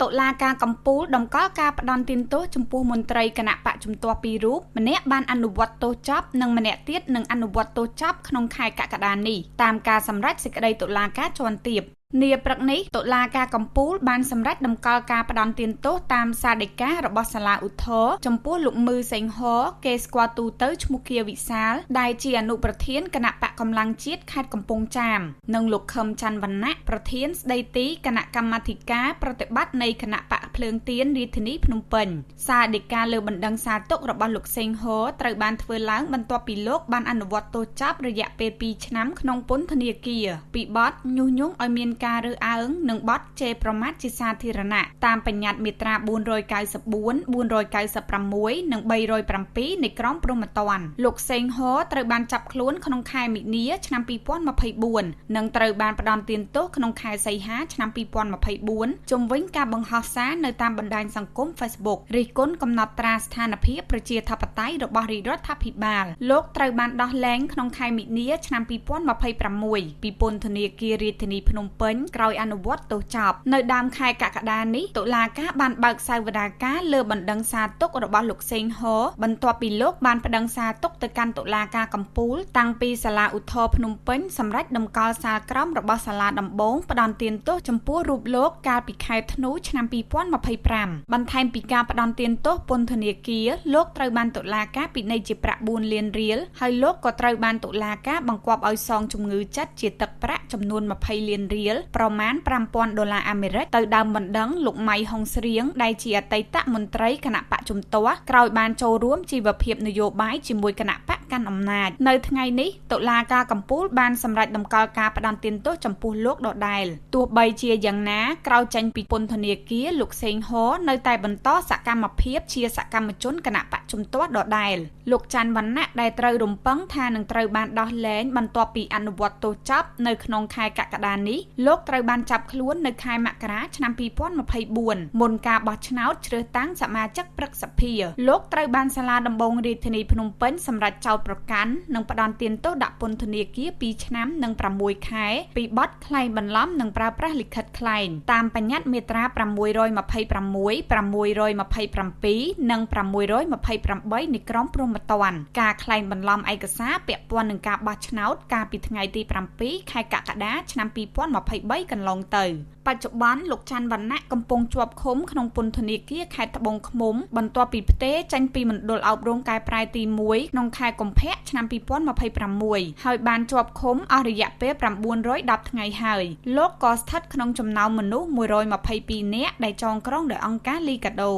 តុលាការកំពូលដំកល់ការផ្ដន់ទានទោសចំពោះមន្ត្រីគណៈបកជំទាស់ពីររូបម្នាក់បានអនុវត្តទោសចប់និងម្នាក់ទៀតនឹងអនុវត្តទោសចប់ក្នុងខែកក្កដានេះតាមការសម្រេចសេចក្តីតុលាការជាន់ទាបនាព្រឹកនេះតុលាការកំពូលបានសម្រេចដំកល់ការផ្ដន់ទានទោសតាមសារដីការបស់សាលាឧទ្ធរណ៍ចំពោះលោកមឺសេងហរគេស្គាល់ទូទៅឈ្មោះគៀវិសាលដែលជាអនុប្រធានគណៈបកកម្លាំងជាតិខេត្តកំពង់ចាមនិងលោកខឹមច័ន្ទវណ្ណៈប្រធានស្ដីទីគណៈកម្មាធិការប្រតិបត្តិនៃគណៈបកភ្លើងទៀនរាជធានីភ្នំពេញសារដីកាលើបណ្ដឹងសារទុករបស់លោកសេងហរត្រូវបានធ្វើឡើងបន្ទាប់ពីលោកបានអនុវត្តទោសចប់រយៈពេល2ឆ្នាំក្នុងពន្ធនាគារពីបទញុះញង់ឲ្យមានការរើសអើងនិងបទជេរប្រមាថជាសាធារណៈតាមបញ្ញត្តិមាត្រា494 496 និង 307នៃក្រមព្រហ្មទណ្ឌលោកសេងហរត្រូវបានចាប់ខ្លួនក្នុងខែមិនិនាឆ្នាំ2024និងត្រូវបានផ្ដន្ទាទោសក្នុងខែសីហាឆ្នាំ2024ជុំវិញការបង្ហោះសារនៅតាមបណ្ដាញសង្គម Facebook រិះគន់កំណត់ត្រាស្ថានភាពប្រជាធិបតេយ្យរបស់រាជរដ្ឋាភិបាលលោកត្រូវបានដោះលែងក្នុងខែមិនិនាឆ្នាំ2026ពីពន្ធនាគាររាជធានីភ្នំពេញក្រោយអនុវត្តទោសចប់នៅដើមខែកក្កដានេះតុលាការបានបើកសាវនាការលើបណ្ដឹងសារទុករបស់លោកសេងហរបន្ទាប់ពីលោកបានប្តឹងសារទុកទៅកាន់តុលាការកំពូលតាំងពីសាលាឧទ្ធរណ៍ភ្នំពេញសម្រាប់ដំកល់សាលក្រមរបស់សាលាដំបងផ្តន្ទាទោសចំពោះរូបលោកកាលពីខែធ្នូឆ្នាំ2025បន្ថែមពីការផ្តន្ទាទោសពន្ធនាគារលោកត្រូវបានតុលាការពិន័យជាប្រាក់4លានរៀលហើយលោកក៏ត្រូវបានតុលាការបង្គាប់ឲ្យសងជំងឺចិត្តជាទឹកប្រាក់ចំនួន20លានរៀលប្រមាណ$5,000អាមេរិកទៅដើមបណ្ដឹងលោកម៉ៃហុងស្រៀងដែលជាអតីតមន្ត្រីគណៈបកជំទាស់ក្រោយបានចូលរួមជីវភាពនយោបាយជាមួយគណៈបកកាន់អំណាចនៅថ្ងៃនេះតុលាការកំពូលបានសម្រេចដំកល់ការផ្តន្ទាទោសចំពោះលោកដដែលទោះបីជាយ៉ាងណាក្រោយចេញពីពន្ធនាគារលោកសេងហរនៅតែបន្តសកម្មភាពជាសកម្មជនគណៈបកជំទាស់ដដែលលោកច័ន្ទវណ្ណៈដែលត្រូវរំពឹងថានឹងត្រូវបានដោះលែងបន្ទាប់ពីអនុវត្តទោសចប់នៅក្នុងខែកក្កដានេះលោកត្រូវបានចាប់ខ្លួននៅខែមករាឆ្នាំ2024មុនការបោះឆ្នោតជ្រើសតាំងសមាជិកព្រឹទ្ធសភាលោកត្រូវបានសាលាដំបងរាជធានីភ្នំពេញសម្រេចចោទប្រកាន់និងផ្តន្ទាទោសដាក់ពន្ធនាគារ2ឆ្នាំនិង6ខែពីបទក្លែងបន្លំនិងប្រើប្រាស់លិខិតក្លែងតាមបញ្ញត្តិមាត្រា626 627និង628នៃក្រមព្រហ្មទណ្ឌការក្លែងបន្លំឯកសារពាក់ព័ន្ធនឹងការបោះឆ្នោតកាលពីថ្ងៃទី7ខែកក្កដាឆ្នាំ2023កន្លងទៅបច្ចុប្បន្នលោកច័ន្ទវណ្ណៈកំពុងជាប់ឃុំក្នុងពន្ធនាគារខេត្តត្បូងឃ្មុំបន្ទាប់ពីផ្ទេរចេញពីមណ្ឌលអប់រំកែប្រែទី1ក្នុងខែកុម្ភៈឆ្នាំ2026ហើយបានជាប់ឃុំអស់រយៈពេល910ថ្ងៃហើយលោកក៏ស្ថិតក្នុងចំណោមមនុស្ស122នាក់ដែលចងក្រងដោយអង្គការលីកាដូ